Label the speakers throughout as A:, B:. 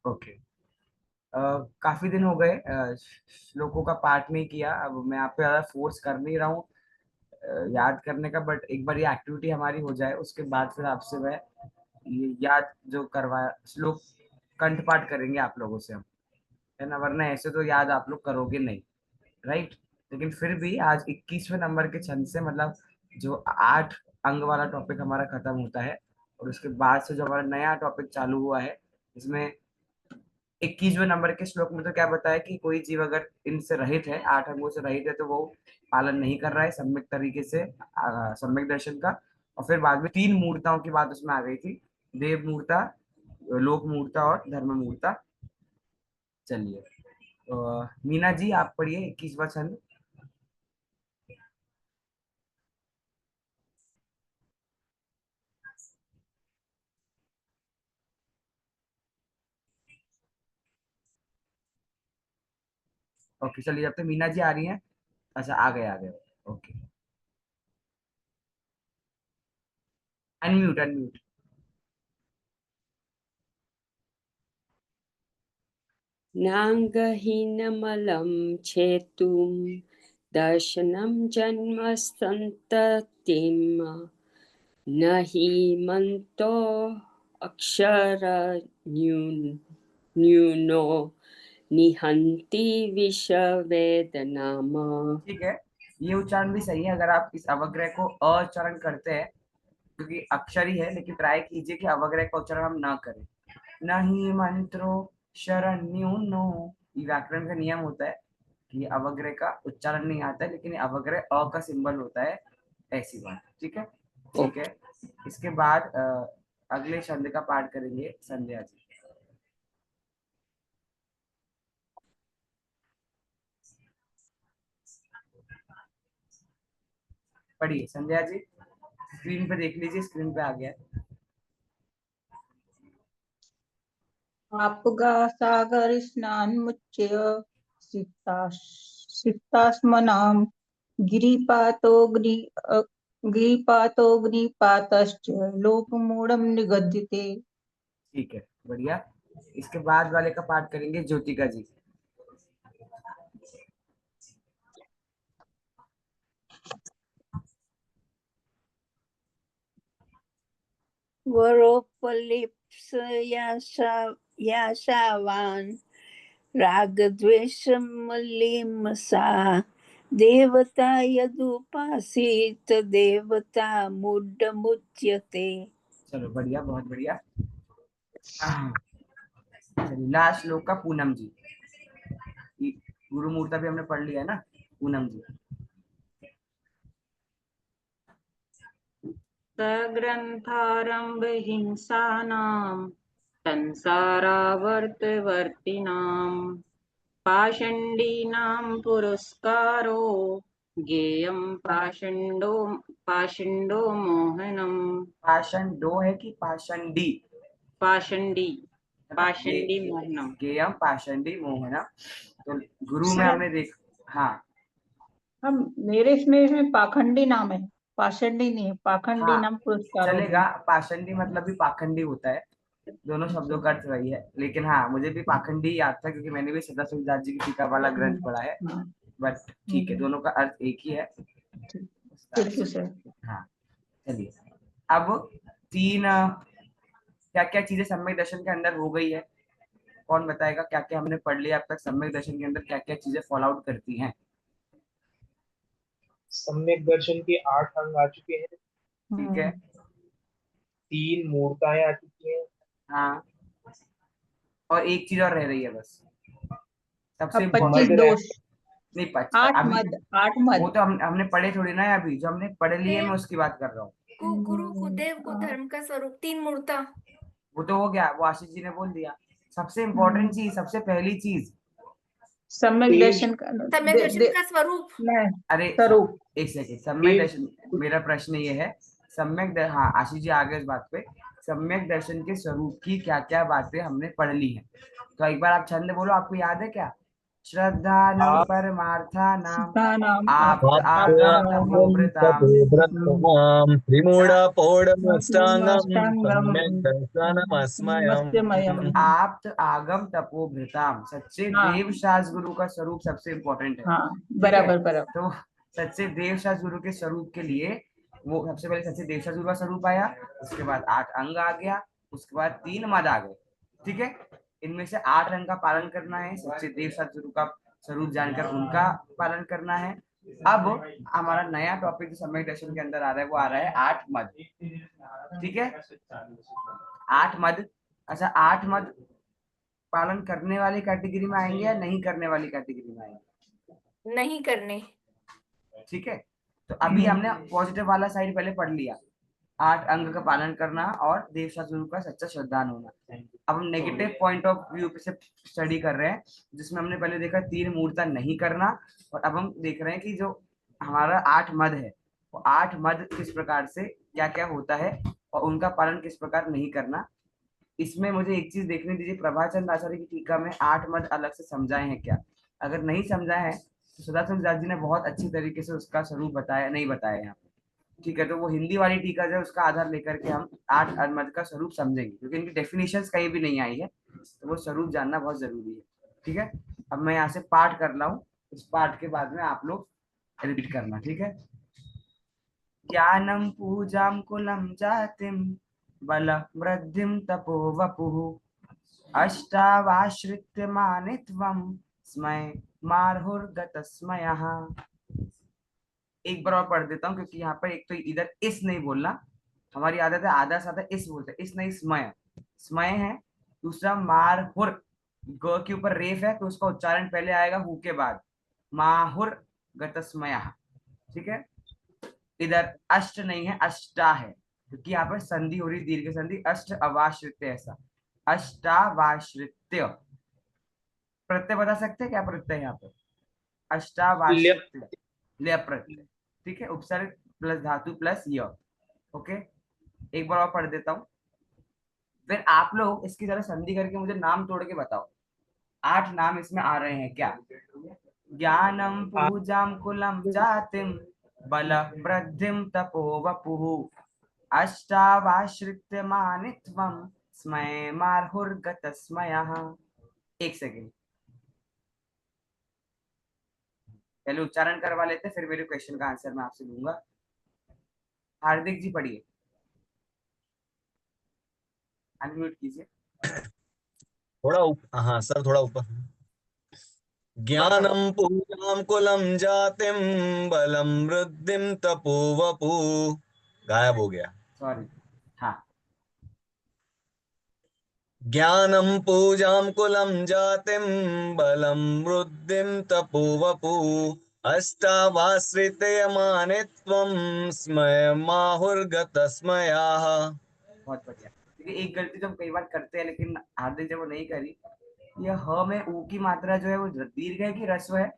A: Okay. काफी दिन हो गए श्लोकों का पाठ नहीं किया। अब मैं आप पे ज्यादा फोर्स कर नहीं रहा हूँ याद करने का, बट एक बार ये एक्टिविटी हमारी हो जाए उसके बाद फिर आपसे मैं ये याद जो करवाया श्लोक कंठ पाठ करेंगे आप लोगों से हम, है ना? वरना ऐसे तो याद आप लोग करोगे नहीं, राइट? लेकिन फिर भी आज 21वें नंबर के छंद से, मतलब जो 8 अंग वाला टॉपिक हमारा खत्म होता है और उसके बाद से जो हमारा नया टॉपिक चालू हुआ है, इसमें 21वें नंबर के श्लोक में तो क्या बताया कि कोई जीव अगर इनसे रहित है, 8 अंगों से रहित है, तो वो पालन नहीं कर रहा है सम्यक तरीके से सम्यक दर्शन का। और फिर बाद में 3 मूर्ताओं की बात उसमें आ गई थी, देव मूर्ता, लोक मूर्ता और धर्म मूर्ता। चलिए, तो मीना जी आप पढ़िए 21वां छंद। ओके, चलिए जब तक मीना जी आ रही हैं। अच्छा, आ गए आ गए। Okay, unmute unmute.
B: नाङ्गहीनमलं छेतुं दर्शनं जन्मसन्ततिं न हि मन्तो न्यूनो निहन्ति विषवेदनाम।
A: ठीक है, ये उच्चारण भी सही है अगर आप इस अवग्रह को अचरण करते हैं, क्योंकि अक्षर ही है, लेकिन ट्राई कीजिए कि अवग्रह का उच्चारण हम ना करें। नहीं मंत्रो शरण्यो, ये व्याकरण का नियम होता है कि अवग्रह का उच्चारण नहीं आता है, लेकिन ये अवग्रह अ का सिंबल होता है, ऐसी बात। ठीक है, ठीक है। इसके बाद अगले छंद का पाठ करेंगे संध्या जी। पढ़िए संध्या जी, स्क्रीन पे देख लीजिए, स्क्रीन पे आ गया है।
C: आपगा सागर स्नान मुच्य सिक्तास्मनाम गिरिपातोऽग्निपातश्च लोकमूढ़ं निगद्यते।
A: ठीक है, बढ़िया। इसके बाद वाले का पाठ करेंगे ज्योतिका जी।
D: वरोपलिप्सयाशावान् रागद्वेषमल्लिमसा देवता यदुपासीत देवता मुड्डमुच्यते।
A: चलो बढ़िया, बहुत बढ़िया। चलिए, लास्ट श्लोक का पूनम जी। गुरु मूर्ता भी हमने पढ़ लिया है ना, पूनम जी।
E: सग्रन्थारम्भ हिंसानां संसारावर्तवर्तिनां पाषण्डीनां पुरस्कारो ज्ञेयं पाषण्डो मोहनम्।
A: पाषण डो है कि पाषंडी?
E: पाषण्डी,
A: है ना,
E: पाषण्डी मोहनम।
A: गेयम पाषंडी मोहना। तो गुरु में
C: सर,
A: हमने देख, हाँ
C: हम मेरे इसमें पाखंडी नाम है, पाषंडी नहीं है, पाखंडी
A: हाँ,
C: नाम पुरस्कार हो
A: चलेगा।
C: गया।
A: पाषंडी मतलब भी पाखंडी होता है, दोनों शब्दों का अर्थ वही है। लेकिन हाँ, मुझे भी पाखंडी याद था क्योंकि मैंने भी सदा शिवदास जी की टीका वाला ग्रंथ पढ़ा है।
C: हाँ,
A: बट ठीक है, दोनों का अर्थ एक ही है।
C: ठीक है सर।
A: हाँ, चलिए। अब तीन क्या क्या चीजें सम्यक दर्शन के अंदर हो गई है, कौन बताएगा? क्या क्या हमने पढ़ लिया अब तक, सम्यक दर्शन के अंदर क्या क्या चीजें फॉलो आउट करती हैं?
F: सम्यक दर्शन के 8 अंग आ चुके हैं।
A: ठीक है।
F: 3 मूर्ताएं आ चुकी हैं।
A: हाँ, और एक चीज और रह रही है बस, सबसे
C: अब 25
A: इम्पोर्टेंट।
F: मद रह
C: दोष,
A: नहीं,
C: 8
A: अभी
C: मद, 8
A: वो
C: मद।
A: तो हमने पढ़े थोड़ी ना है, अभी जो हमने पढ़ लिए मैं
G: देव
A: उसकी बात कर रहा हूँ।
G: को, गुरु को, देव को, धर्म का स्वरूप, तीन मूर्ता।
A: वो तो हो गया, वो आशीष जी ने बोल दिया। सबसे इम्पोर्टेंट चीज, सबसे पहली चीज,
C: सम्यक
F: तेज
C: दर्शन का
G: सम्यक दर्शन का स्वरूप।
C: नहीं,
A: अरे
C: स्वरूप।
A: एक सेकेंड, सम्यक
F: तेज
A: दर्शन। मेरा प्रश्न ये है, हाँ आशीष जी आ गए इस बात पे। सम्यक दर्शन के स्वरूप की क्या क्या बातें हमने पढ़ ली हैं? तो एक बार आप छंद बोलो, आपको याद है क्या? श्रद्धानां
F: आप
A: परमार्थानां
C: नाम
A: आप्त आगम तपोवृताम्
H: व्रतमां त्रिमूढपौढमष्टाङ्गं
C: साष्टांगम
H: सम्यक् दर्शनमस्मयम्।
A: आप्त आगम तपोवृताम। सच्चे
C: हाँ
A: देवशास गुरु का स्वरूप सबसे इम्पोर्टेंट है,
C: हाँ
A: ठीक है।
C: बराबर बराबर।
A: तो सच्चे देवशास गुरु के स्वरूप के लिए वो सबसे पहले सच्चे देवशास गुरु का स्वरूप आया, उसके बाद 8 अंग आ गया, उसके बाद 3 मद आ गए, ठीक है। इनमें से 8 अंग का पालन करना है, सच्चे देवशास गुरु का स्वरूप जानकर उनका पालन करना है। अब हमारा नया टॉपिक जो सम्यक दर्शन के अंदर आ रहा है वो आ रहा है 8 मद, ठीक है। 8 मद, अच्छा 8 मद पालन करने वाली कैटेगरी में आएंगे या नहीं करने वाली कैटेगरी में आएंगे?
G: नहीं करने।
A: ठीक है, तो अभी हमने पॉजिटिव वाला साइड पहले पढ़ लिया, 8 अंग का पालन करना और देवशास गुरु का सच्चा श्रद्धान होना। अब हम नेगेटिव पॉइंट ऑफ व्यू से स्टडी कर रहे हैं, जिसमें हमने पहले देखा 3 मूर्ता नहीं करना, और अब हम देख रहे हैं कि जो हमारा 8 मद है वो 8 मद किस प्रकार से क्या क्या होता है और उनका पालन किस प्रकार नहीं करना। इसमें मुझे एक चीज देखने दीजिए, प्रभाचंद आचार्य की टीका में 8 मद अलग से समझाए हैं क्या? अगर नहीं समझाए हैं तो सदाशिव दास जी ने बहुत अच्छी तरीके से उसका स्वरूप बताया, नहीं बताया यहाँ पे, ठीक है। तो वो हिंदी वाली टीका जो है उसका आधार लेकर के हम 8 मद का स्वरूप समझेंगे, क्योंकि इनकी डेफिनेशंस कहीं भी नहीं आई है, तो वो स्वरूप जानना बहुत जरूरी है, ठीक है। अब मैं यहाँ से पाठ कर रहा हूँ, इस पाठ के बाद में आप लोग रिपीट करना, ठीक है। ज्ञानम पूजाम कुलम जातिम बल वृद्धिम तपो वपुः अष्टावाश्रित्य मानित्वम स्मय मार्हुर्गतस्मयः। एक बार और पढ़ देता हूँ, क्योंकि यहाँ पर एक तो इधर इस नहीं बोलना, हमारी आदत है आधा साधा इस बोलते, इस नहीं स्मय, स्मय है। दूसरा मारहुर, ग के ऊपर रेफ है तो उसका उच्चारण पहले आएगा हु के बाद, माहुर गतस्मयः, ठीक है। इधर अष्ट नहीं है, अष्टा है, क्योंकि यहाँ पर संधि हो रही, दीर्घ संधि, अष्ट अवाश्रित्य, ऐसा अष्टावाश्रित्य। प्रत्यय बता सकते हैं क्या प्रत्यय यहाँ पर? अष्टावाश्रित्य, लय प्रत्यय, ठीक है। उपसर्ग प्लस धातु प्लस य, ओके। एक बार और पढ़ देता हूँ, फिर आप लोग इसकी जरा संधि करके मुझे नाम तोड़ के बताओ। 8 नाम इसमें आ रहे हैं क्या? ज्ञानम पूजाम कुलम जातिम बल वृद्धिम तपो वपुः अष्टावाश्रित्य मानित्वम स्मय मार्हुर्गतस्मयः। एक सेकेंड, पहले उच्चारण करवा लेते, फिर मेरे क्वेश्चन का आंसर मैं आपसे दूंगा। हार्दिक जी पढ़िए, अनम्यूट कीजिए।
H: हाँ सर, थोड़ा ऊपर। ज्ञानम पूजाम कुलम जातिम बलम वृद्धिम तपो वपु। गायब हो गया,
A: सॉरी, हाँ।
H: ज्ञानम पूजाम कुलम जातिम बलम वृद्धिम तपो वपु अष्टावाश्रित्य मानित्वम स्मय माहुर्गतस्मयः।
A: बहुत बढ़िया। क्योंकि एक गलती जो हम कई बार करते हैं, लेकिन हार्दिक जब वो नहीं करी, ये ह में ऊ की मात्रा जो है वो दीर्घ है कि ह्रस्व है?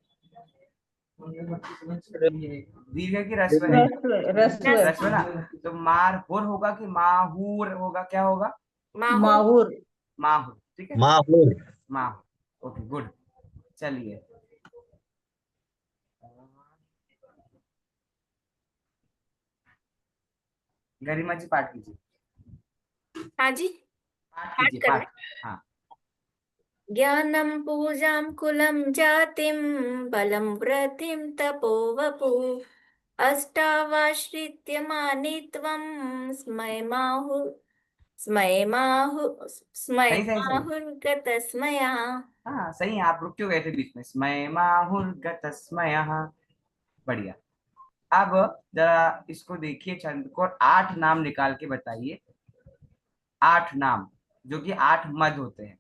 A: दीर्घ है कि ह्रस्व है? ह्रस्व ना, तो मारहुर होगा कि माहूर होगा, क्या होगा?
C: माहुर।
A: माहुर, ठीक है,
H: माहुर।
A: माहुर, ओके गुड। चलिए, गरिमा जी पाठ कीजिए।
G: हाँ जी,
A: पाठ
G: पाठ
A: कीजिए,
G: करना।
A: पाठ, हाँ।
G: ज्ञानं पूजां कुलं जातिं बलं वृद्धिं तपो वपुः अष्टावाश्रित्य मानित्वं स्मय
A: सही सही सही,
G: माहुर्गतस्मयः।
A: हाँ सही है। आप रुक क्यों गए थे बीच में? स्मय माहुर्गतस्मयः, बढ़िया। अब जरा इसको देखिए छंद को, और 8 नाम निकाल के बताइए, 8 नाम जो कि 8 मद होते हैं।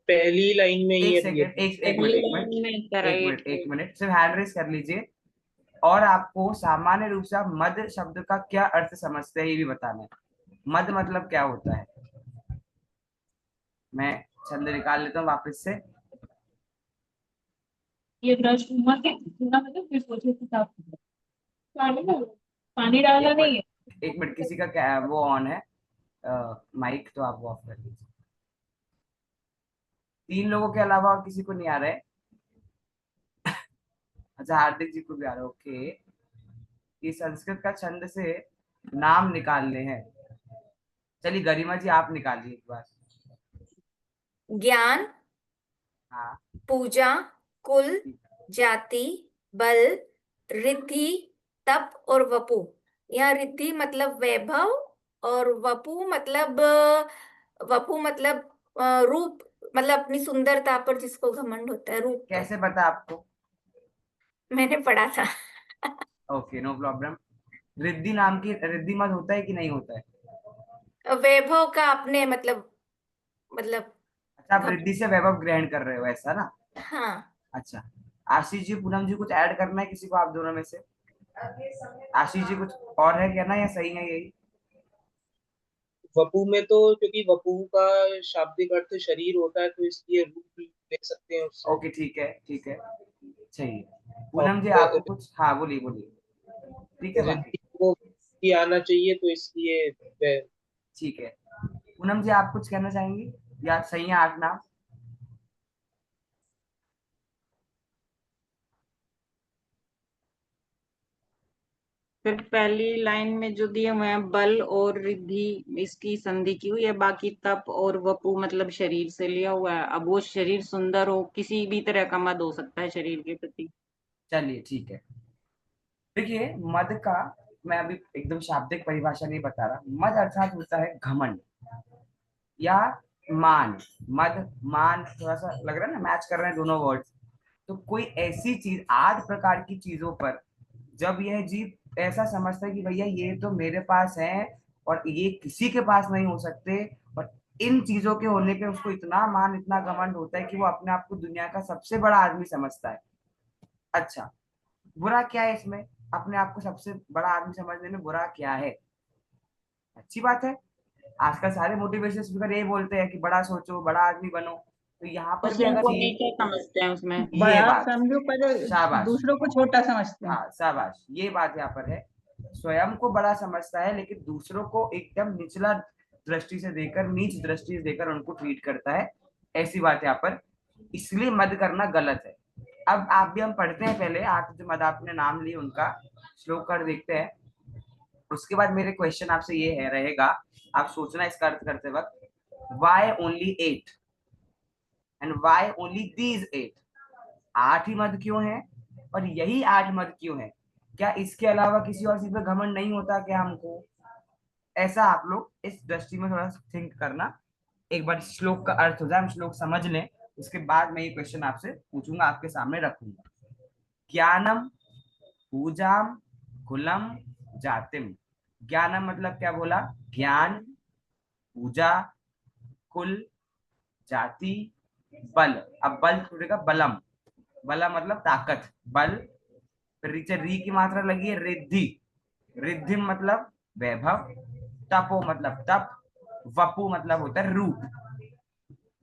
F: पहली लाइन में
A: एक
F: ये
A: सेकेंड, एक मिनट,
E: एक
A: एक मिनट, सिर्फ हैंड रेस कर लीजिए। और आपको सामान्य रूप से आप मद शब्द का क्या अर्थ समझते हैं ये भी बताना है। मद मतलब क्या होता है? मैं छंद निकाल लेता हूँ वापस से।
I: ये ब्रश घुमा के घुमा मतलब फिर सोचे कि साफ पानी डालना नहीं है।
A: एक मिनट, किसी का क्या वो ऑन है माइक, तो आप वो ऑफ कर लीजिए। 3 लोगों के अलावा और किसी को नहीं आ रहा है? अच्छा, हार्दिक जी को भी आ रहा है, ओके। ये संस्कृत का छंद से नाम निकालने हैं। चलिए गरिमा जी आप निकालिए एक बार।
G: ज्ञान,
A: हाँ
G: पूजा, कुल, जाति, बल, रिद्धि, तप और वपु। यहाँ रिद्धि मतलब वैभव और वपु मतलब रूप, मतलब अपनी सुंदरता पर जिसको घमंड होता है, रूप पर।
A: कैसे पता आपको?
G: मैंने पढ़ा था।
A: Okay, no problem. रिद्धि नाम की रिद्धि मत होता है कि नहीं होता है?
G: वैभव का अपने मतलब
A: अच्छा, आप
G: घम
A: रिद्धि से वैभव ग्रहण कर रहे हो, ऐसा ना?
G: हाँ।
A: अच्छा, आशीष जी पूनम जी कुछ ऐड करना है किसी को आप दोनों में से? आशीष जी कुछ और है कहना या सही है यही?
F: वपु में तो, क्योंकि वपु का शाब्दिक अर्थ शरीर होता है, तो इसलिए रूप ले सकते हैं उससे।
A: ओके ठीक है, ठीक है, चाहिए।
F: और
A: पूनम जी आपको कुछ, हाँ बोलिए बोलिए। ठीक है बाकी,
F: रिद्धि को भी आना चाहिए, तो इसलिए
A: ठीक है। पूनम जी आप कुछ कहना चाहेंगी या सही है 8 नाम?
E: फिर पहली लाइन में जो दिए हुए हैं बल और रिद्धि, इसकी संधि की हुई है। बाकी तप और वपु मतलब शरीर से लिया हुआ है। अब वो शरीर सुंदर हो, किसी भी तरह का मद हो सकता है शरीर के प्रति।
A: चलिए ठीक है। देखिए मद का मैं अभी एकदम शाब्दिक परिभाषा नहीं बता रहा। मद अर्थात होता है घमंड या मान। मद मान थोड़ा सा लग रहा है ना, मैच कर रहे हैं दोनों वर्ड्स। तो कोई ऐसी चीज, 8 प्रकार की चीजों पर जब यह जीव ऐसा समझता है कि भैया ये तो मेरे पास है और ये किसी के पास नहीं हो सकते, और इन चीजों के होने पे उसको इतना मान, इतना घमंड होता है कि वो अपने आप को दुनिया का सबसे बड़ा आदमी समझता है। अच्छा, बुरा क्या है इसमें? अपने आप को सबसे बड़ा आदमी समझने में बुरा क्या है? अच्छी बात है। आजकल सारे मोटिवेशन स्पीकर यही बोलते हैं कि बड़ा सोचो, बड़ा आदमी बनो। तो यहाँ पर भी
E: उसमें
A: अगर
E: वो नीचे समझते हैं उसमें।
A: ये
C: बड़ा
A: बात,
C: समझो पर
A: शाबाश,
C: दूसरों को छोटा समझते हैं।
A: हाँ शाबाश, ये बात यहाँ पर है। स्वयं को बड़ा समझता है लेकिन दूसरों को एकदम निचला दृष्टि से देकर, नीच दृष्टि से देकर उनको ट्रीट करता है। ऐसी बात यहाँ पर, इसलिए मद करना गलत है। अब आप भी, हम पढ़ते हैं पहले, आप जो मद आपने नाम लिए उनका श्लोक कर देखते हैं। उसके बाद मेरे क्वेश्चन आपसे ये है रहेगा, आप सोचना इसका अर्थ करते वक्त, why only 8 and why only these 8? 8 ही मद क्यों है और यही 8 मद क्यों है? क्या इसके अलावा किसी और चीज पे घमंड नहीं होता क्या हमको? ऐसा आप लोग इस दृष्टि में थोड़ा थिंक करना। एक बार श्लोक का अर्थ हो जाए, हम श्लोक समझ लें, उसके बाद मैं ये क्वेश्चन आपसे पूछूंगा, आपके सामने रखूंगा। ज्ञानम, पूजाम, कुलम, जातिम। ज्ञानम मतलब क्या बोला? ज्ञान, पूजा, कुल, जाति, बल। अब बल छूटेगा बलम। बलम मतलब ताकत, बल। फिर नीचे री की मात्रा लगी है, रिद्धि। रिद्धि मतलब वैभव। तपो मतलब तप। वपु मतलब होता है रूप।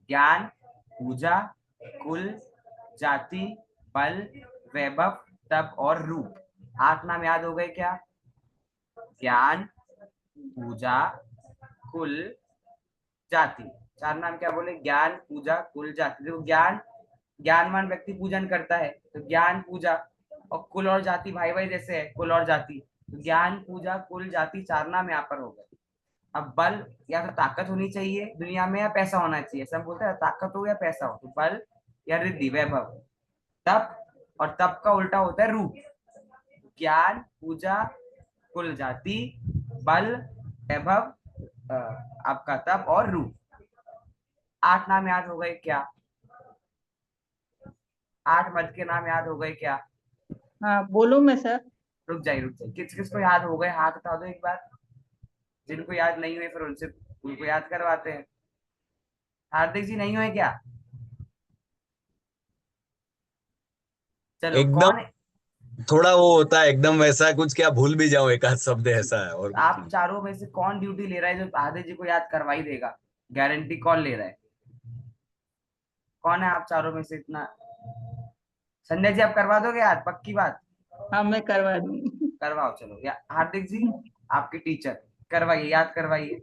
A: ज्ञान, पूजा, कुल, जाति, बल, वैभव, तप और रूप। 8 नाम याद हो गए क्या? ज्ञान, पूजा, कुल, जाति। 4 नाम क्या बोले? ज्ञान, पूजा, कुल, जाति। देखो ज्ञान, ज्ञानवान व्यक्ति पूजन करता है तो ज्ञान पूजा, और कुल और जाति भाई भाई जैसे है, कुल और जाति। तो ज्ञान, पूजा, कुल, जाति 4 नाम यहाँ पर हो गए। अब बल, या तो ताकत होनी चाहिए दुनिया में या पैसा होना चाहिए। सब बोलते हैं ताकत हो या पैसा हो, तो बल या रिद्धि वैभव। तप, और तप का उल्टा होता है रूप। ज्ञान, पूजा, कुल, जाति, बल, वैभव, आपका तप और रूप। 8 नाम याद हो गए क्या? 8 मद के नाम याद हो गए क्या?
C: हाँ बोलूं मैं सर?
A: रुक जाइए रुक जाइए, किस किस को याद हो गए हाथ उठा दो एक बार। जिनको याद नहीं हुए फिर उनसे, उनको याद करवाते हैं। हार्दिक जी नहीं हुए क्या? चलो
H: एकदम
A: कौन?
H: थोड़ा वो होता है, एकदम वैसा कुछ क्या भूल भी जाओ एक आध शब्द, ऐसा है और कुछ
A: आप
H: नहीं।
A: चारों में से कौन ड्यूटी ले रहा है जो हार्दिक जी को याद करवा ही देगा? गारंटी कौन ले रहा है? कौन है आप चारों में से इतना? संजय जी आप करवा दोगे याद, पक्की बात?
C: हाँ मैं करवा दूंगी।
A: करवाओ चलो, या हार्दिक जी आपके टीचर, करवाइए, याद करवाइए।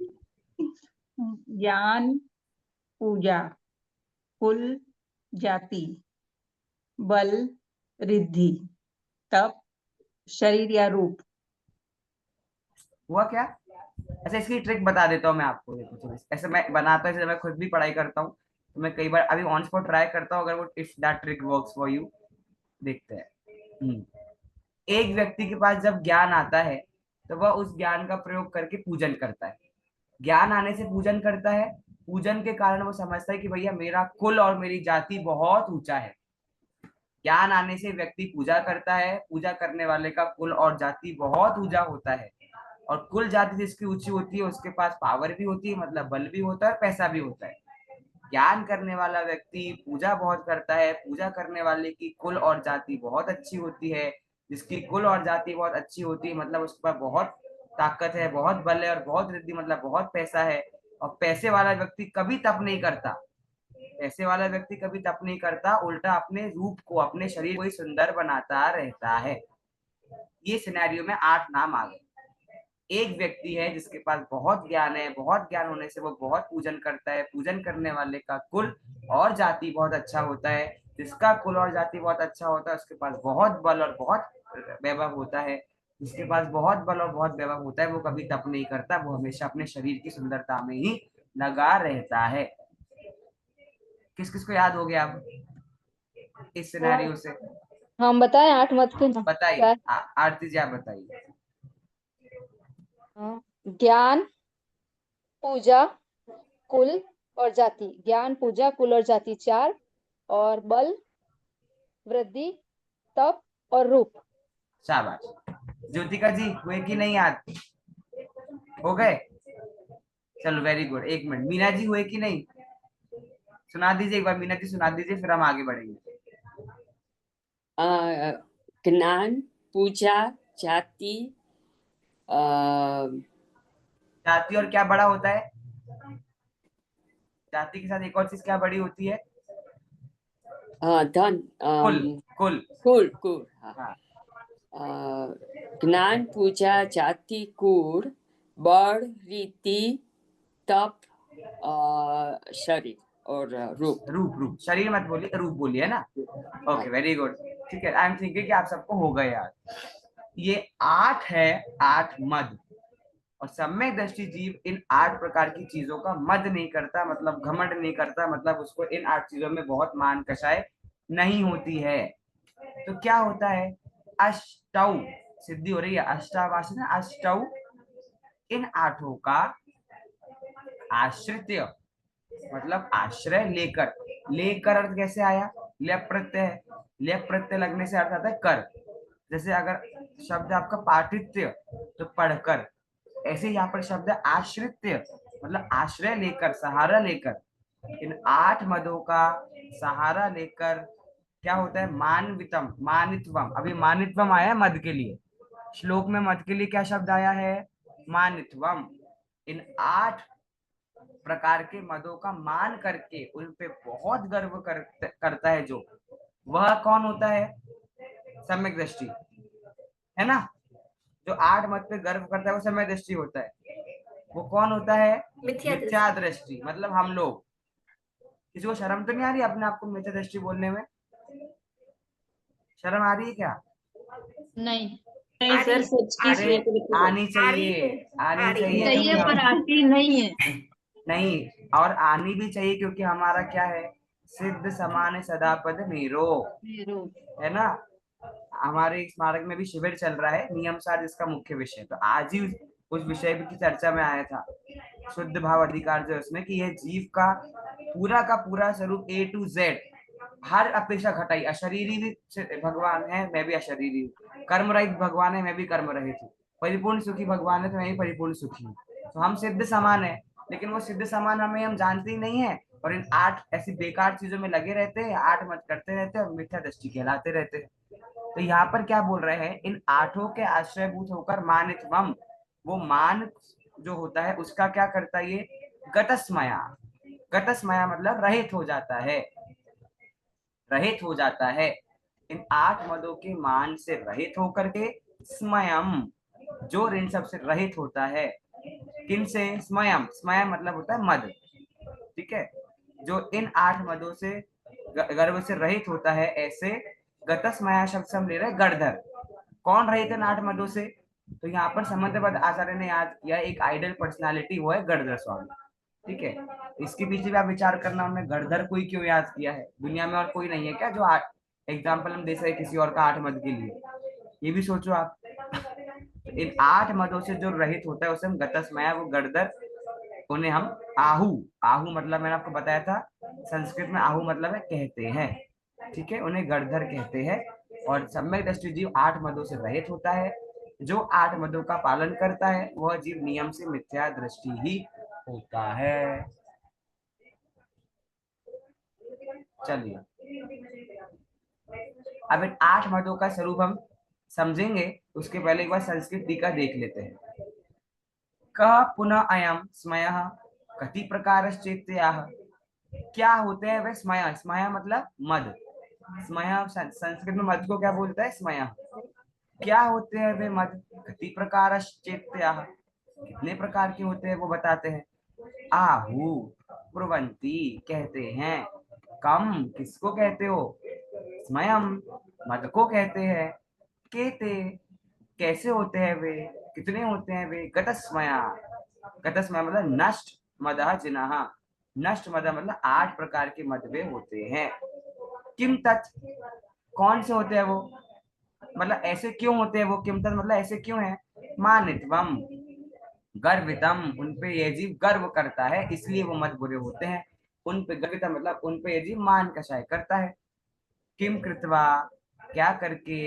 C: ज्ञान, पूजा, कुल, जाति, बल, रिद्धि। तप, शरीर या रूप।
A: हुआ क्या? अच्छा, इसकी ट्रिक बता देता हूँ मैं आपको। देखो थोड़ी सी ऐसे मैं बनाता हूँ, जैसे मैं खुद भी पढ़ाई करता हूँ, तो मैं कई बार अभी ऑन स्पॉट ट्राई करता हूँ, अगर वो if that trick works for you. देखते हैं। एक व्यक्ति के पास जब ज्ञान आता है तो वह उस ज्ञान का प्रयोग करके पूजन करता है। ज्ञान आने से पूजन करता है। पूजन के कारण वो समझता है कि भैया मेरा कुल और मेरी जाति बहुत ऊंचा है। ज्ञान आने से व्यक्ति पूजा करता है। पूजा करने वाले का कुल और जाति बहुत ऊंचा होता है। और कुल जाति जिसकी ऊंची होती है उसके पास पावर भी होती है, मतलब बल भी होता है और पैसा भी होता है। ज्ञान करने वाला व्यक्ति पूजा बहुत करता है। पूजा करने वाले की कुल और जाति बहुत अच्छी होती है। जिसकी कुल और जाति बहुत अच्छी होती है मतलब उसके पास बहुत ताकत है, बहुत बल है और बहुत रिद्धि, मतलब बहुत पैसा है। और पैसे वाला व्यक्ति कभी तप नहीं करता। पैसे वाला व्यक्ति कभी तप नहीं करता, उल्टा अपने रूप को, अपने शरीर को ही सुंदर बनाता रहता है। ये सिनेरियो में 8 नाम आ गए। एक व्यक्ति है जिसके पास बहुत ज्ञान है, बहुत ज्ञान होने से वो बहुत पूजन करता है। पूजन करने वाले का कुल और जाति बहुत अच्छा होता है। जिसका कुल और जाति बहुत अच्छा होता है उसके पास बहुत बल और बहुत वैभव होता है। जिसके पास बहुत बल और बहुत वैभव होता है वो कभी तप नहीं करता, वो हमेशा अपने शरीर की सुंदरता में ही लगा रहता है। किस किस को याद हो गया अब इस सिनेरियो से?
I: हम बताएं 8 मत के नाम?
A: बताइए। आरती जी आप बताइए।
I: ज्ञान, पूजा, कुल और जाति। ज्ञान, पूजा, कुल और जाति 4, और बल, वृद्धि, तप और रूप।
A: शाबाश। ज्योतिका जी हुए कि नहीं याद? हो गए? चलो very good. 1 minute, Meena ji हुए कि नहीं? सुना दीजिए एक बार, मीना जी सुना दीजिए, फिर हम आगे बढ़ेंगे।
B: ज्ञान, पूजा, जाति,
A: जाति और क्या बड़ा होता है? जाति के साथ एक और चीज क्या बड़ी होती है?
B: धन,
A: कुल। कुल।
B: कुल, कुल,
A: हाँ।
B: ज्ञान, पूजा, जाति, कुल, बल, रीति, तप, शरीर और रूप।
A: रूप शरीर मत बोलिए, रूप बोलिए, है ना? Okay very good. ठीक है, आई एम थिंकिंग कि आप सबको हो गए यार। ये 8 है, 8 मद। और सम्यक दृष्टि जीव इन 8 प्रकार की चीजों का मद नहीं करता, मतलब घमंड नहीं करता, मतलब उसको इन 8 चीजों में बहुत मान कषाय नहीं होती है। तो क्या होता है? अष्टौ सिद्धि हो रही है, अष्टावासी ना, अष्टौ इन 8 का आश्रित्य, मतलब आश्रय लेकर। लेकर अर्थ कैसे आया? लेप प्रत्यय है। लेप प्रत्यय लगने से अर्थ आता है कर। जैसे अगर शब्द आपका पाठित्य तो पढ़कर, ऐसे यहाँ पर शब्द आश्रित्य मतलब आश्रय लेकर, सहारा लेकर। इन 8 मदों का सहारा लेकर क्या होता है? मानवितम, मानित्वम। अभी मानित्वम आया है मद के लिए। श्लोक में मद के लिए क्या शब्द आया है? मानित्वम। इन 8 प्रकार के मदों का मान करके उन पे बहुत गर्व करता है जो, वह कौन होता है? सम्यक दृष्टि, है ना? जो 8 मत पे गर्व करता है वो सम्यक दृष्टि होता है। वो कौन होता है? मिथ्या दृष्टि, मतलब हम लोग। किसी को शर्म तो नहीं आ रही अपने आप को मिथ्या दृष्टि बोलने में? शर्म आ रही है क्या?
I: नहीं
E: नहीं सर, सच की
A: अरे आनी चाहिए, आनी चाहिए
I: पर आती नहीं है।
A: नहीं, और आनी भी चाहिए क्योंकि हमारा क्या है? सिद्ध समान सदा पद मेरो, है ना? हमारे स्मारक में भी शिविर चल रहा है नियम सार, जिसका मुख्य विषय, तो आज ही उस विषय की चर्चा में आया था शुद्ध भाव अधिकार, जो उसमें कि यह जीव का पूरा स्वरूप A to Z हर अपेक्षा घटाई। अशरीरी भी भगवान है, मैं भी अशरीरी हूँ। कर्म रहित भगवान है, मैं भी कर्म रहित हूँ। परिपूर्ण सुखी भगवान है तो मैं भी परिपूर्ण सुखी हूँ। तो हम सिद्ध समान है, लेकिन वो सिद्ध समान हम जानते ही नहीं है, और इन 8 ऐसी बेकार चीजों में लगे रहते हैं, 8 मत करते रहते हैं और मिथ्या दृष्टि कहलाते रहते हैं। तो यहाँ पर क्या बोल रहे हैं? इन 8 के आश्रयभूत होकर मानित्वम, वो मान जो होता है उसका क्या करता है? ये गतस्मया। गतस्मया मतलब रहित हो जाता है, रहित हो जाता है। इन 8 मदों के मान से रहित होकर के स्मयम, जो इन सब से रहित होता है। किन से? स्मयम। स्मयम मतलब होता है मद, ठीक है? जो इन 8 मदों से गर्व से रहित होता है, ऐसे गतस्मया शब्द से हम ले रहे हैं गणधर। कौन रहित है 8 मदों से? तो यहाँ पर समंतपद आचार्य ने याद किया एक आइडल पर्सनालिटी, वो है गणधर स्वामी। ठीक है, इसके पीछे भी आप विचार करना, उन्होंने गणधर को ही क्यों याद किया है? दुनिया में और कोई नहीं है क्या जो एग्जाम्पल हम दे सके किसी और का 8 मद के लिए? ये भी सोचो आप। तो इन 8 मदों से जो रहित होता है उसे हम गतस्मया, वो गणधर, उन्हें हम आहु, आहु मतलब मैंने आपको बताया था संस्कृत में आहु मतलब है कहते हैं। ठीक है, उन्हें गणधर कहते हैं। और सम्यक दृष्टि जीव 8 मदों से रहित होता है। जो 8 मदों का पालन करता है वह जीव नियम से मिथ्या दृष्टि ही होता है। चलिए, अब इन 8 मदों का स्वरूप हम समझेंगे, उसके पहले एक बार संस्कृत टीका देख लेते हैं। कह पुनः अयम स्मयः कति प्रकारश्चेत्याः। क्या होते हैं वे स्मय? स्मय मतलब मद। स्मय संस्कृत में मद को क्या बोलता है? स्मय। क्या होते हैं वे मद? कति प्रकारश्चेत्याः, कितने प्रकार के होते हैं वो बताते हैं। आहु ब्रुवन्ति, कहते हैं। कम, किसको कहते हो? स्मयम, मद को कहते हैं। केते, कैसे होते हैं वे? कितने होते हैं वे? गतस्मया, गतस्मया मतलब नष्ट मदः जिनः, नष्ट मद मतलब 8 प्रकार के मद वे होते हैं। किम तत्, कौन से होते हैं वो? मतलब ऐसे क्यों होते हैं वो? किम तत् मतलब ऐसे क्यों है? मानित्वम, गर्वितम, उनपे ये जीव गर्व करता है इसलिए वो मत बुरे होते हैं। उन पे गर्वितम मतलब उन पे ये जीव मान कषाय करता है। किम कृत्वा, क्या करके?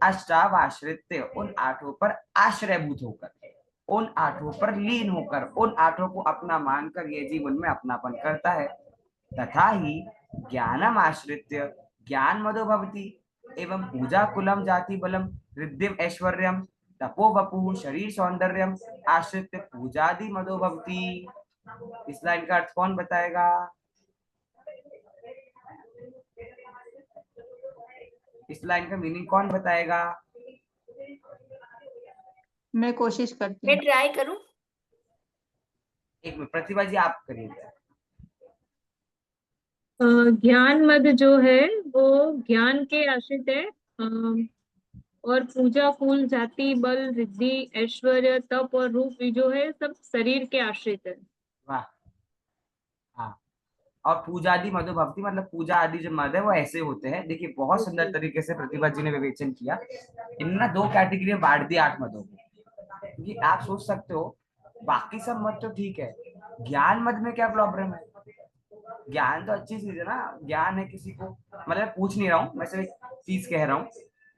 A: अष्टावाश्रित्य, उन 8 पर आश्रयभूत होकर, उन 8 पर लीन होकर, उन 8 को अपना मानकर ये जीव उनमें अपनापन करता है। तथा ही ज्ञानम आश्रित्य ज्ञान मदो भवति, एवं पूजा कुलम जाति बलम रिद्धिम ऐश्वर्यम तपो वपु शरीर सौंदर्यम आश्रित्य पूजादि मदो भवति। इस लाइन का अर्थ कौन बताएगा? इस लाइन का मीनिंग कौन बताएगा?
C: मैं कोशिश करती
G: मैं
C: हूँ।
G: ट्राई करूं।
A: एक मिनट, प्रतिभा जी आप करिए।
J: ज्ञान मद जो है वो ज्ञान के आश्रित है। और पूजा कुल जाति बल रिद्धि ऐश्वर्य तप और रूप भी जो है सब शरीर के आश्रित है।
A: वाह, हाँ। और पूजा आदि मधु भक्ति मतलब पूजा आदि जो मद है वो ऐसे होते हैं। देखिए बहुत सुंदर तरीके से प्रतिभा जी ने विवेचन किया। इनने 2 कैटेगरी में बांट दिया 8 मदों को। क्योंकि आप सोच सकते हो बाकी सब मत तो ठीक है, ज्ञान मद में क्या प्रॉब्लम है? ज्ञान तो अच्छी चीज है ना, ज्ञान है किसी को, मतलब पूछ नहीं रहा हूँ, मैं सिर्फ चीज कह रहा हूँ।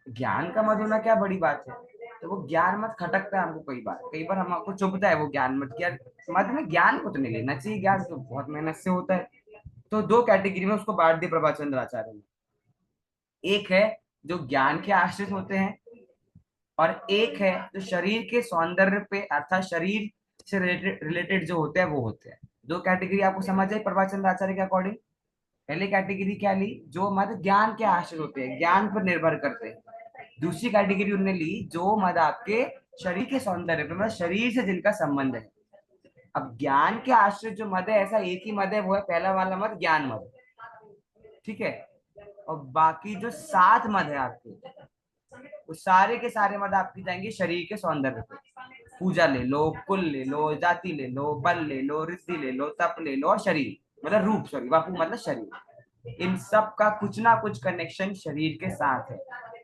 A: ज्ञान का मद होना क्या बड़ी बात है? तो वो ज्ञान मत खटकता है हमको, कई बार हमको चुभता है वो ज्ञान मत। क्या मत में ज्ञान को तो नहीं लेना चाहिए, ज्ञान तो बहुत मेहनत से होता है। तो 2 कैटेगरी में उसको बांट दिया प्रभाचंद्र आचार्य ने। एक है जो ज्ञान के आश्रित होते हैं, और एक है जो शरीर के सौंदर्य पे अर्थात शरीर से रिलेटेड जो होते हैं वो होते हैं। 2 कैटेगरी आपको समझ आई प्रभाचंद्र आचार्य के अकॉर्डिंग। पहले कैटेगरी क्या ली? जो मद ज्ञान के आश्रित होते हैं, ज्ञान पर निर्भर करते हैं। दूसरी कैटेगरी उन्होंने ली जो मद आपके शरीर के सौंदर्य पे, मतलब शरीर से जिनका संबंध है। अब ज्ञान के आश्रित जो मद है, ऐसा एक ही मद है, वो है पहला वाला मद ज्ञान मद। ठीक है, और बाकी जो 7 मद है आपके, वो सारे के सारे मद आपकी जाएंगे शरीर के सौंदर्य पे। पूजा ले लो, कुल ले लो, जाति ले लो, बल ले लो, रिद्धि ले लो, तप ले लो, और शरीर मतलब रूप, सॉरी वापू मतलब शरीर। इन सब का कुछ ना कुछ कनेक्शन शरीर के साथ है।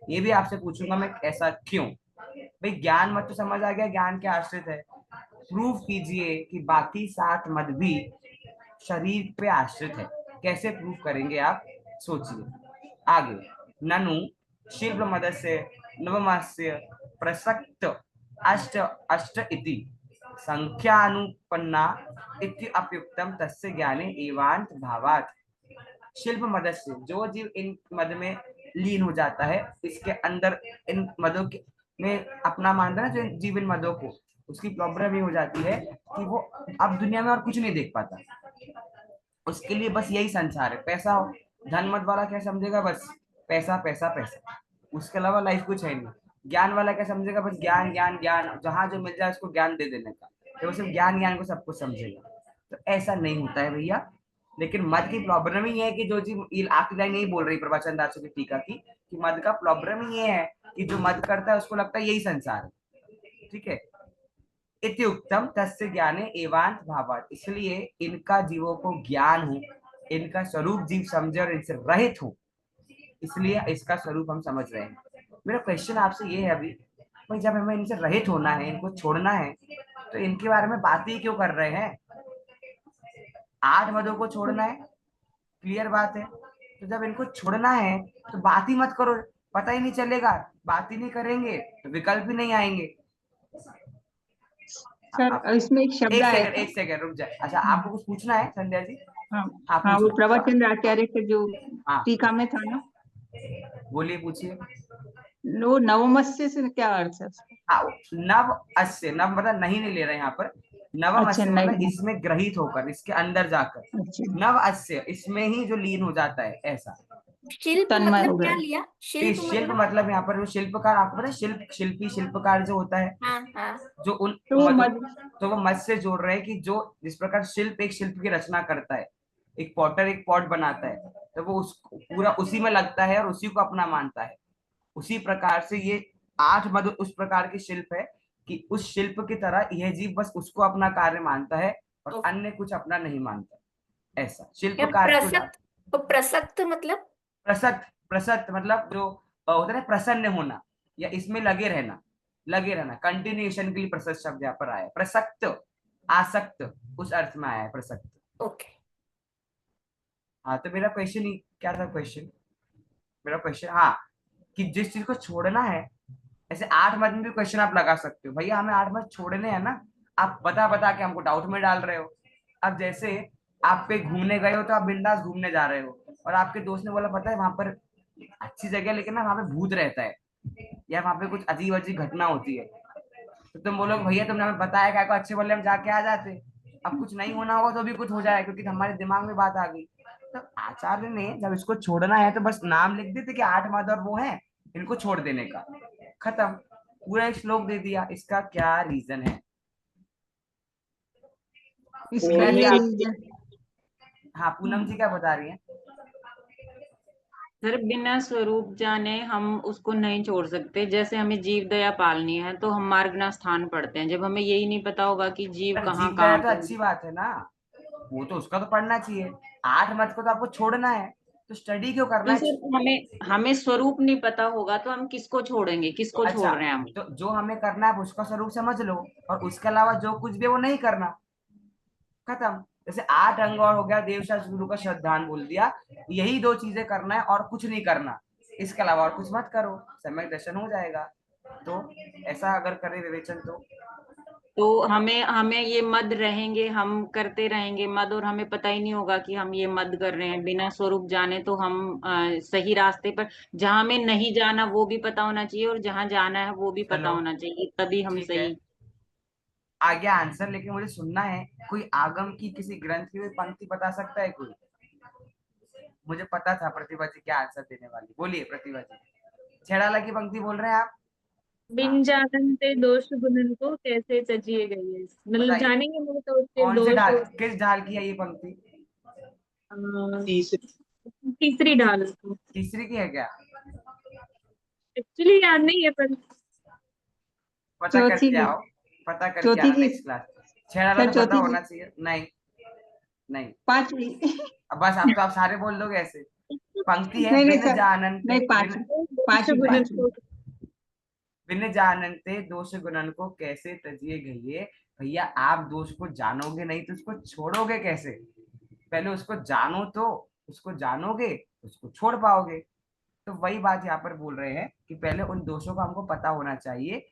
A: ये भी आपसे पूछूंगा मैं, ऐसा क्यों? भाई ज्ञान मत तो समझ आ गया, ज्ञान के आश्रित है। प्रूव कीजिए कि बाकी 7 मद भी शरीर पे आश्रित है। कैसे प्रूव करेंगे आप? सोचिए आगे। ननु शिल्प मदस्य नवमस्य प्रसक्त अष्ट अष्ट इति संख्यानुपन्ना इति अप्युक्तम तस्य ज्ञाने एवांत भावात्। शिल्प मदस्य, जो जीव इन मद में लीन हो जाता है, इसके अंदर इन मदों के में अपना मानता है, जो जीव इन मदों को, उसकी प्रॉब्लम ये हो जाती है कि वो अब दुनिया में और कुछ नहीं देख पाता। उसके लिए बस यही संसार है, पैसा हो। धन मत वाला क्या समझेगा? बस पैसा पैसा पैसा, उसके अलावा लाइफ कुछ है नहीं। ज्ञान वाला क्या समझेगा? बस ज्ञान ज्ञान ज्ञान, जहां जो मिल जाए उसको ज्ञान दे देने का, तो वो सिर्फ ज्ञान ज्ञान को सब कुछ समझेगा। तो ऐसा नहीं होता है भैया। लेकिन मद की प्रॉब्लम ही है कि जो चीज आखिरी लाइन यही बोल रही प्रवचन दासों की टीका की, कि मद का प्रॉब्लम ही ये है कि जो मद करता है उसको लगता है यही संसार है। ठीक है, इत्युक्तम तस्य ज्ञाने एवांत भावात, इसलिए इनका जीवों को ज्ञान हो, इनका स्वरूप जीव समझे और इनसे रहित हो, इसलिए इसका स्वरूप हम समझ रहे हैं। मेरा क्वेश्चन आपसे ये है अभी, भाई जब हमें इनसे रहित होना है, इनको छोड़ना है, तो इनके बारे में बात ही क्यों कर रहे हैं? 8 मदों को छोड़ना है, क्लियर बात है। तो जब इनको छोड़ना है तो बात ही मत करो, पता ही नहीं चलेगा। बात ही नहीं करेंगे तो विकल्प ही नहीं आएंगे।
C: सर इसमें एक शब्द आया था।
A: एक सेकंड रुक जाए। अच्छा, आपको कुछ पूछना है संध्या जी?
C: हाँ
A: हाँ
C: हाँ, वो
A: पूछो।
C: प्रवचन आचार्य के जो
A: हाँ
C: टीका में था ना,
A: बोलिए, पूछिए।
C: वो नवमस्य से क्या अर्थ है उसका?
A: हाँ, नव अस्य, नव मतलब नहीं ले रहे हैं यहाँ पर। नवम
C: अच्छा
A: अस्य
C: नहीं,
A: मतलब इसमें ग्रहित होकर, इसके अंदर जाकर।
C: अच्छा
A: नव अस्य इसमें ही जो लीन हो जाता है, ऐसा।
G: शिल्प
C: तन्मय हो
G: मतलब क्या
C: गए।
G: लिया? शिल्प
A: शिल्प
G: मतलब?
A: मतलब यहाँ पर वो शिल्पकार, आपको पता है शिल्पी शिल्पकार जो होता है,
G: हाँ हाँ।
A: जो उन
C: तो वो
A: मधु,
C: मद
A: तो वो मत से जोड़ रहे हैं कि जो जिस प्रकार शिल्प एक शिल्प की रचना करता है, एक पॉटर एक पॉट बनाता है, तो वो उसको पूरा उसी में लगता है और उसी को अपना मानता है। उसी प्रकार से ये 8 मधु उस प्रकार की शिल्प है कि उस शिल्प की तरह यह जीव बस उसको अपना कार्य मानता है और अन्य कुछ अपना नहीं मानता। ऐसा
G: या
A: शिल्पकार को
G: प्रसक्त, तो प्रसक्त मतलब?
A: प्रसक्त, प्रसक्त मतलब जो होता है ना, प्रसन्न होना या इसमें लगे रहना, लगे रहना, कंटिन्यूएशन के लिए प्रसक्त शब्द यहाँ पर आया है। प्रसक्त, आसक्त, उस अर्थ में आया है प्रसक्त।
G: ओके।
A: हाँ, तो मेरा क्वेश्चन ही क्या था? क्वेश्चन, मेरा क्वेश्चन, हाँ, कि जिस चीज को छोड़ना है, ऐसे 8 मत में भी क्वेश्चन आप लगा सकते हो, भैया हमें 8 मत छोड़ने हैं ना, आप बता बता के हमको डाउट में डाल रहे हो। अब जैसे आप पे घूमने गए हो तो आप बिंदास घूमने जा रहे हो, और आपके दोस्त ने बोला पता है वहां पर अच्छी जगह है, लेकिन ना वहां पे भूत रहता है या वहां पे कुछ अजीब अजीब घटना होती है, तो तुम बोलोगे भैया तुमने हमें बताया क्या को, अच्छे बोले हम जाके आ जाते। अब कुछ नहीं होना होगा तो भी कुछ हो जाए, क्योंकि हमारे दिमाग में बात आ गई। तो आचार्य ने जब इसको छोड़ना है तो बस नाम लिख देते कि 8 मद और वो है, इनको छोड़ देने का, खत्म। पूरा एक श्लोक दे दिया। इसका क्या रीजन है?
C: इसका
A: मैं
C: ये
A: क्या,
C: रीजन,
A: हाँ पूनम जी क्या बता रही हैं?
E: सर बिना स्वरूप जाने हम उसको नहीं छोड़ सकते। जैसे हमें जीव दया पालनी है तो हम मार्ग स्थान पढ़ते हैं, जब हमें यही नहीं पता होगा कि जीव
A: पर
E: कहाँ
A: जीव दया
E: कहाँ
A: तो
E: पर।
A: अच्छी बात है ना, वो तो उसका तो पढ़ना चाहिए। 8 मत को तो आपको छोड़ना है, तो स्टडी क्यों करना
E: तो
A: है?
E: सर हमें हमें स्वरूप नहीं पता होगा तो हम किसको छोड़ेंगे, किसको
A: अच्छा,
E: छोड़ रहे हैं हम?
A: तो जो हमें करना है उसका स्वरूप समझ लो, और उसके अलावा जो कुछ भी वो नहीं करना, खत्म। जैसे 8 अंग और हो गया, देव शास्त्र गुरु का श्रद्धान बोल दिया, यही 2 चीजें करना है और कुछ नहीं करना, इसके अलावा और कुछ मत करो, सम्यक दर्शन हो जाएगा। तो ऐसा अगर करें विवेचन
E: तो हमें हमें ये मद रहेंगे, हम करते रहेंगे मद, और हमें पता ही नहीं होगा कि हम ये मद कर रहे हैं। बिना स्वरूप जाने तो हम सही रास्ते पर, जहां हमें नहीं जाना वो भी पता होना चाहिए और जहां जाना है वो भी पता
A: चलो
E: होना चाहिए, तभी हम
A: ठीक है,
E: सही।
A: आ गया आंसर, लेकिन मुझे सुनना है। कोई आगम की किसी ग्रंथ की कोई पंक्ति बता सकता है कोई? मुझे पता था प्रतिभा जी क्या आंसर देने वाली। बोलिए प्रतिभा जी, छेड़ाला की पंक्ति बोल रहे हैं आप? हाँ
J: बिन जानते दोष गुणन को कैसे तजिए गई है, मतलब
A: बताइए,
J: जानेंगे नहीं तो उसके
A: कौन से
J: दोष।
A: ढाल, किस ढाल की है ये पंक्ति?
J: अ,
F: तीसरी।
J: तीसरी ढाल।
A: तीसरी की है क्या?
J: एक्चुअली याद नहीं है पर
A: पता
C: चौथी
A: करके
C: की,
A: आओ, पता करके
C: चौथी
A: आना
C: की,
A: नेक्स्ट क्लास। छेड़ाला
C: सर
A: तो पता
C: चौथी की,
A: होना चाहिए। नहीं, नहीं,
C: 5वीं।
A: अब बस आप तो आप सारे बोल दोगे ऐसे। पंक्ति है,
C: नहीं नहीं
A: बिन
C: सर,
A: जानते,
C: नहीं
A: बिन
C: 5वीं,
J: दोष
C: 5वीं,
J: गुणन
C: 5वीं।
J: को।
A: बिन जानते दोष गुणन को कैसे तजिए गई। भैया आप दोष को जानोगे नहीं तो उसको छोड़ोगे कैसे? पहले उसको जानो, तो उसको जानोगे तो उसको छोड़ पाओगे। तो वही बात यहाँ पर बोल रहे हैं कि पहले उन दोषों का हमको पता होना चाहिए,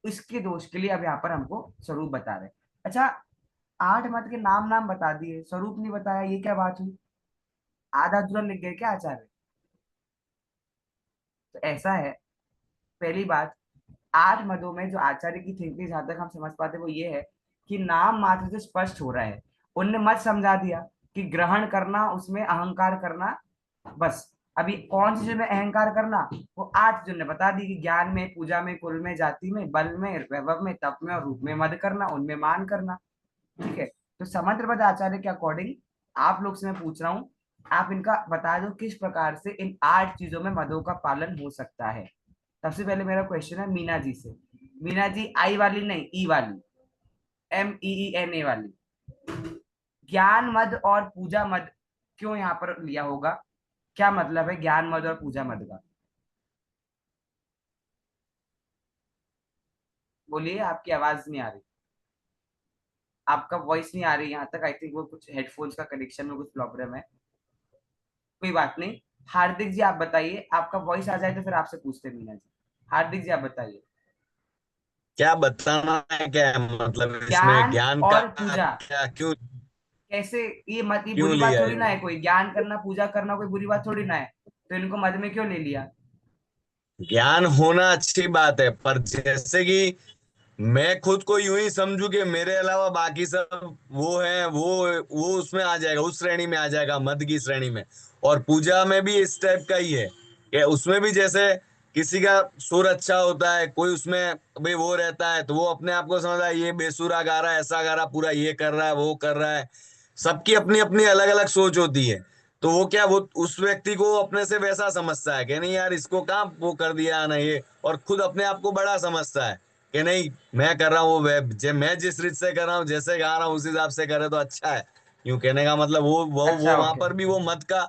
A: इसके दोष के लिए अब यहाँ पर हमको स्वरूप बता रहे हैं। अच्छा, 8 मत के नाम नाम बता दिए, स्वरूप नहीं बताया, ये क्या बात हुई? आधा अधूरा लिख गए क्या आचार्य? तो ऐसा है, पहली बात, 8 मदों में जो आचार्य की थिंकिंग जहां तक हम समझ पाते वो ये है कि नाम मात्र से स्पष्ट हो रहा है। उनने मत समझा दिया कि ग्रहण करना, उसमें अहंकार करना, बस। अभी कौन सी चीज में अहंकार करना, वो 8 चीजों ने बता दी कि ज्ञान में, पूजा में, कुल में, जाति में, बल में, वैभव में, तप में और रूप में मद करना, उनमें मान करना। ठीक है, तो समंत्र पद आचार्य के अकॉर्डिंग आप लोग से मैं पूछ रहा हूँ, आप इनका बता दो किस प्रकार से इन 8 चीजों में मदों का पालन हो सकता है। सबसे पहले मेरा क्वेश्चन है मीना जी से। मीना जी, आई वाली नहीं, ई वाली, MEENA वाली। ज्ञान मद और पूजा मद क्यों यहाँ पर लिया होगा? क्या मतलब है ज्ञान मद और पूजा मद का? बोलिए, आपकी आवाज नहीं आ रही, आपका वॉइस नहीं आ रही यहाँ तक। आई थिंक वो कुछ हेडफोन्स का कनेक्शन में कुछ प्रॉब्लम है। कोई बात नहीं। हार्दिक जी आप बताइए, आपका वॉइस आ जाए तो फिर आपसे पूछते हैं मीना जी। हार्दिक जी आप बताइए।
H: क्या बताना है, क्या है मतलब इसमें
A: ज्ञान
H: ज्ञान का
A: और पूजा
H: क्या, क्यों
A: कैसे, ये मत, ये
H: क्यों
A: बुरी बात
H: लिया
A: थोड़ी ना
H: ये?
A: है, कोई ज्ञान करना पूजा करना कोई बुरी बात थोड़ी ना है, तो इनको मद में क्यों ले लिया?
H: ज्ञान होना अच्छी बात है, पर जैसे कि मैं खुद को यूं ही समझू कि मेरे अलावा बाकी सब वो है, वो उसमें आ जाएगा, उस श्रेणी में आ जाएगा, मद की श्रेणी में। और पूजा में भी इस टाइप का ही है कि उसमें भी जैसे किसी का सुर अच्छा होता है, कोई उसमें भाई वो रहता है, तो वो अपने आप को समझता है ये बेसुरा गा रहा है, ऐसा गा रहा, पूरा ये कर रहा है, वो कर रहा है। सबकी अपनी अपनी अलग अलग सोच होती है। तो वो क्या, वो उस व्यक्ति को अपने से वैसा समझता है कि नहीं यार इसको कहाँ वो कर दिया ना ये, और खुद अपने आप को बड़ा समझता है कि नहीं मैं कर रहा हूँ, मैं जिस रीत से कर रहा हूँ, जैसे गा रहा हूँ उस हिसाब से करे तो अच्छा है। यूं कहने का मतलब वो
A: अच्छा,
H: वहां
A: ओके,
H: पर भी वो मत का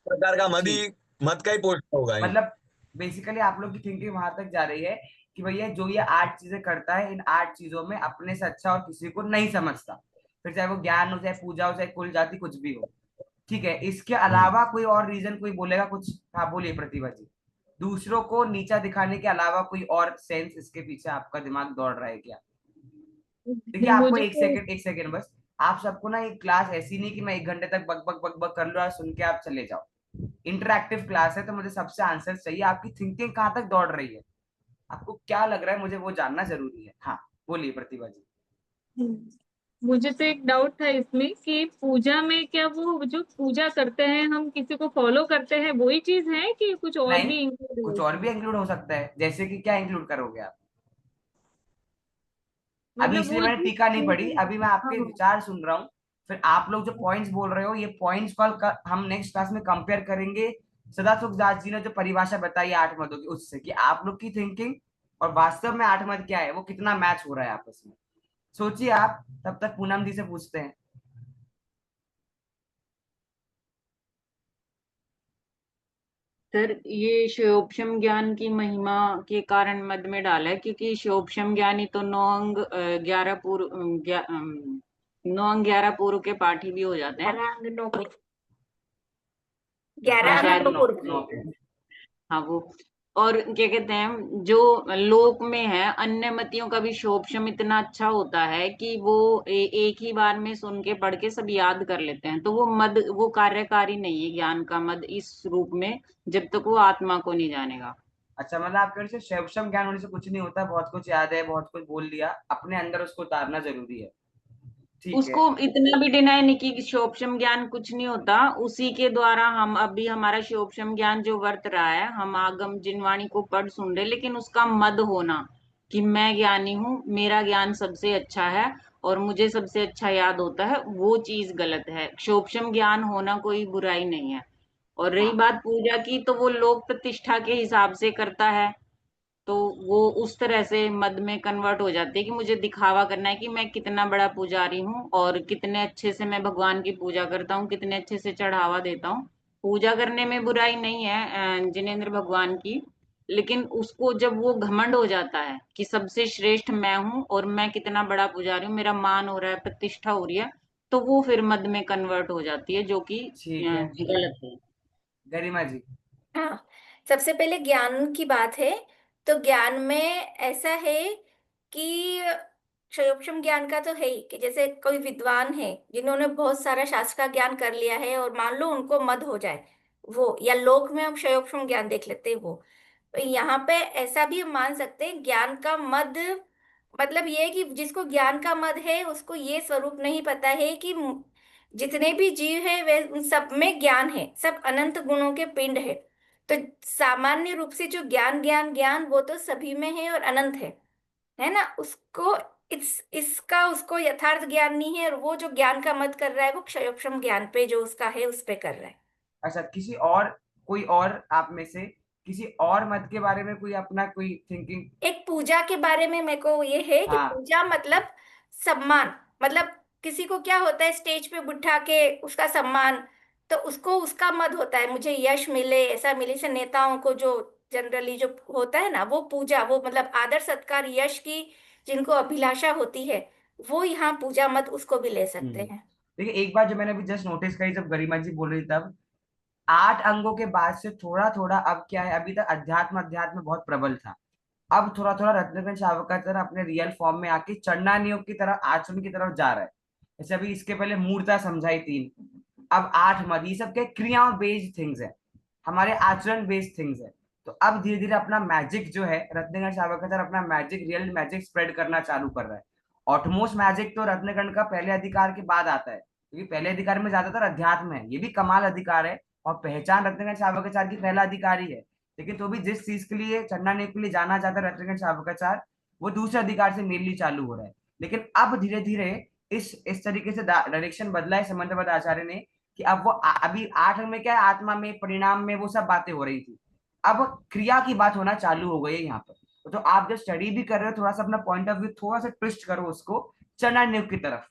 H: प्रकार का
A: ठीक।
H: मत का ही पोस्ट होगा यूं।
A: मतलब बेसिकली आप लोग की थिंकिंग वहां तक जा रही है कि भैया जो ये 8 चीजें करता है, इन 8 चीजों में अपने से अच्छा और किसी को नहीं समझता, फिर चाहे वो ज्ञान हो, चाहे पूजा हो, चाहे कुल जाति कुछ भी हो। ठीक है, इसके
H: हम्म।
A: अलावा कोई और रीजन कोई बोलेगा कुछ? हाँ बोलिए प्रतिभा जी। दूसरों को नीचा दिखाने के अलावा कोई और सेंस इसके पीछे आपका दिमाग दौड़ रहा है क्या? देखिए आपको
J: मुझे तो
A: एक सेकंड बस। आप सबको ना, एक क्लास ऐसी नहीं कि मैं 1 घंटे तक बक बक बक बक कर लूँ और सुन के आप चले जाओ। इंटरैक्टिव क्लास है, तो मुझे सबसे आंसर चाहिए। आपकी थिंकिंग कहाँ तक दौड़ रही है, आपको क्या लग रहा है, मुझे वो जानना जरूरी है। हाँ बोलिए प्रतिभा जी।
J: मुझे तो एक डाउट था इसमें कि पूजा में क्या वो जो पूजा करते हैं हम किसी को फॉलो करते हैं वही चीज है कि कुछ और
A: नहीं,
J: भी इंक्लूड है
A: कुछ और भी
J: इसमें?
A: इंक्लूड हो सकता है, जैसे कि क्या इंक्लूड करोगे आप? अभी
J: मतलब
A: इसलिए
J: वो
A: मैंने
J: जो
A: टीका नहीं पढ़ी,
J: पूजा।
A: अभी मैं आपके
J: हाँ।
A: विचार सुन रहा हूँ। फिर आप लोग जो पॉइंट्स बोल रहे हो, ये पॉइंट्स कल हम नेक्स्ट क्लास में कंपेयर करेंगे सदा सुख दास जी ने जो परिभाषा बताई है 8 मदों की, उससे कि आप लोग की थिंकिंग और वास्तव में 8 मद क्या है वो कितना मैच हो रहा है आपस में। सोचिए आप, तब तक पूनम जी से पूछते हैं।
E: सर ये शिवोपशम ज्ञान की महिमा के कारण मद में डाला है, क्योंकि शिवोपशम ज्ञानी तो 9 अंग 11 पूर्व 9 अंग 11 पूर्व के पाठी भी हो जाते हैं।
G: 11
A: हाँ
E: और
G: अंग
A: शायद
E: शायद
A: 9,
G: पूर्व।
A: 9।
E: हाँ वो, और क्या कहते हैं जो लोक में है अन्य मतियों का भी शोभशम इतना अच्छा होता है कि वो एक ही बार में सुन के पढ़ के सब याद कर लेते हैं, तो वो मद वो कार्यकारी नहीं है ज्ञान का मद इस रूप में, जब तक वो आत्मा को नहीं जानेगा।
A: अच्छा, मतलब आपके वजह से शैवशम ज्ञान होने से कुछ नहीं होता, बहुत कुछ याद है, बहुत कुछ बोल लिया, अपने अंदर उसको उतारना जरूरी है। ठीक है।
E: उसको इतना भी डिनाई नहीं कि शिवोपशम ज्ञान कुछ नहीं होता, उसी के द्वारा हम अभी हमारा शिवोपशम ज्ञान जो वर्त रहा है, हम आगम जिनवाणी को पढ़ सुन रहे, लेकिन उसका मद होना कि मैं ज्ञानी हूँ, मेरा ज्ञान सबसे अच्छा है और मुझे सबसे अच्छा याद होता है, वो चीज गलत है। शिवोपशम ज्ञान होना कोई बुराई नहीं है। और रही
A: हाँ,
E: बात पूजा की, तो वो लोक प्रतिष्ठा के हिसाब से करता है, तो वो उस तरह से मद में कन्वर्ट हो जाती है कि मुझे दिखावा करना है कि मैं कितना बड़ा पुजारी हूँ और कितने अच्छे से मैं भगवान की पूजा करता हूँ, कितने अच्छे से चढ़ावा देता हूँ। पूजा करने में बुराई नहीं है जिनेंद्र भगवान की, लेकिन उसको जब वो घमंड हो जाता है कि सबसे श्रेष्ठ मैं हूँ और मैं कितना बड़ा पुजारी हूँ, मेरा मान हो रहा है, प्रतिष्ठा हो रही है, तो वो फिर मद में कन्वर्ट हो जाती है, जो कि
A: ठीक है।
E: गलत है।
A: गरिमा जी।
G: हाँ, सबसे पहले ज्ञान की बात है। तो ज्ञान में ऐसा है कि क्षयोक्षम ज्ञान का तो है ही कि जैसे कोई विद्वान है जिन्होंने बहुत सारा शास्त्र का ज्ञान कर लिया है और मान लो उनको मद हो जाए, वो या लोक में हम क्षयोक्षम ज्ञान देख लेते हैं वो। तो यहाँ पे ऐसा भी हम मान सकते हैं ज्ञान का मद, मतलब ये है कि जिसको ज्ञान का मद है उसको ये स्वरूप नहीं पता है कि जितने भी जीव है वे उन सब में ज्ञान है, सब अनंत गुणों के पिंड है। तो सामान्य रूप से जो ज्ञान ज्ञान ज्ञान वो तो सभी में है और अनंत है ना, उसको इसका उसको यथार्थ ज्ञान नहीं है, और वो जो ज्ञान का मत कर रहा है वो क्षयोक्षम ज्ञान पे जो उसका है उस पे कर रहा है।
A: अच्छा, कोई और आप में से किसी और मत के बारे में कोई अपना कोई थिंकिंग?
G: एक पूजा के बारे में मेरे को ये है कि
A: हाँ।
G: पूजा मतलब सम्मान, मतलब किसी को क्या होता है स्टेज पे बिठा के उसका सम्मान, तो उसको उसका मत होता है मुझे यश मिले, ऐसा मिले, से नेताओं को जो जनरली जो होता है ना वो पूजा, वो मतलब आदर सत्कार यश की जिनको अभिलाषा होती है, वो यहाँ पूजा मत उसको भी ले सकते हैं।
A: देखिए, एक बात जो मैंने अभी जस्ट नोटिस करी जब गरिमा जी बोल रही तब, 8 अंगों के बाद से थोड़ा थोड़ा अब क्या है, अभी तक अध्यात्म अध्यात्म बहुत प्रबल था, अब थोड़ा थोड़ा रत्नगण शावकाचार्य अपने रियल फॉर्म में आके चंडानियोग की तरफ, आचरण की तरफ जा रहा है। जैसे अभी इसके पहले मूर्ता समझाई 3, अब 8 मद, ये सब क्या क्रियाओं बेस्ड थिंग्स है, हमारे आचरण बेस्ड थिंग्स है। तो अब धीरे धीरे अपना मैजिक जो है रत्नगण शावकाचार्य अपना मैजिक, रियल मैजिक स्प्रेड करना चालू कर रहा है। ऑटोमोस्ट मैजिक तो रत्नगण का पहले अधिकार के बाद आता है, क्योंकि पहले अधिकार में ज्यादातर अध्यात्म है, ये भी कमाल अधिकार है, और पहचान रत्नगण शावकाचार्य की पहला अधिकार ही है। लेकिन तो भी जिस चीज के लिए चंडानेक के लिए जाना जाता है रत्नगण शावकाचार्य, वो दूसरे अधिकार से मेनली चालू हो रहा है। लेकिन अब धीरे धीरे इस तरीके से डायरेक्शन बदला है समंतपद आचार्य ने, कि अब वो अभी 8 में क्या है, आत्मा में, परिणाम में, वो सब बातें हो रही थी, अब क्रिया की बात होना चालू हो गई है यहाँ पर। तो आप जब स्टडी भी कर रहे हो, थोड़ा सा अपना पॉइंट ऑफ व्यू थोड़ा सा ट्विस्ट करो उसको चंडानुयोग की तरफ।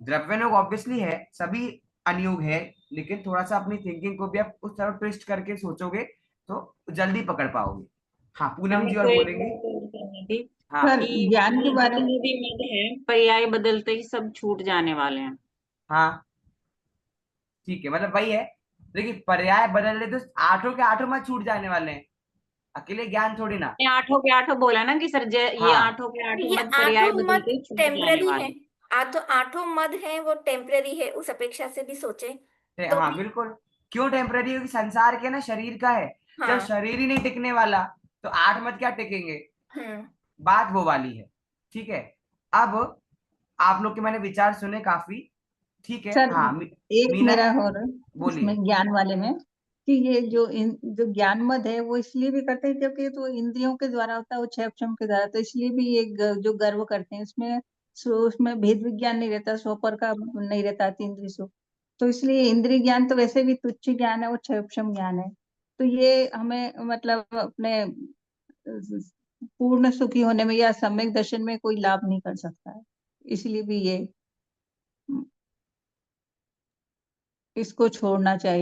A: द्रव्यनुयोग ऑब्वियसली है, सभी अनुयोग है, लेकिन थोड़ा सा अपनी थिंकिंग को भी आप उस तरफ ट्विस्ट करके सोचोगे तो जल्दी पकड़ पाओगे। हाँ, पूनम जी
E: मेरे
A: और
E: को एक
A: बोलेंगे।
E: बात और करनी थी
A: हाँ
C: सर
E: कि
C: ज्ञान के बारे में,
E: जितने भी मद है पर्याय बदलते ही सब छूट जाने वाले हैं।
A: हाँ, ठीक है, मतलब वही है, लेकिन पर्याय बदल ले तो 8 के 8 मत छूट जाने वाले हैं, अकेले ज्ञान थोड़ी ना।
E: ये 8 बोला ना कि सर ये
A: हाँ
E: 8 के 8
G: ये
E: मद पर्याय
G: 8 मत
E: बदलते ही छूट जाने
G: टेम्पररी है,
E: वाले।
G: 8 मद है वो टेम्पररी है, उस अपेक्षा से भी सोचे तो
A: हाँ
G: भी।
A: बिल्कुल, क्यों टेम्पररी? क्योंकि संसार के ना शरीर का है, जब
G: हाँ।
A: शरीर ही नहीं टिकने वाला तो 8 मत क्या टिकेंगे,
G: हम्म।
A: बात वो वाली है। ठीक है, अब आप लोग के मैंने विचार सुने काफी, ठीक है।
C: सर
A: हाँ
C: एक
A: मीना
C: मेरा और
A: बोलिए।
C: इसमें ज्ञान वाले में, कि ये जो ज्ञान मद है वो इसलिए भी करते हैं क्योंकि तो इंद्रियों के द्वारा होता है, वो छह अक्षम के द्वारा, तो इसलिए भी ये जो गर्व करते हैं इसमें, उसमें भेद विज्ञान नहीं रहता, स्वपर का नहीं रहता, अतीन्द्रिय सुख। तो इसलिए इंद्रिय ज्ञान तो वैसे भी तुच्छ ज्ञान है, वो छह अक्षम ज्ञान है। तो ये हमें मतलब अपने पूर्ण सुखी होने में या सम्यक दर्शन में कोई लाभ नहीं कर सकता है, इसलिए भी ये इसको छोड़ना चाहिए।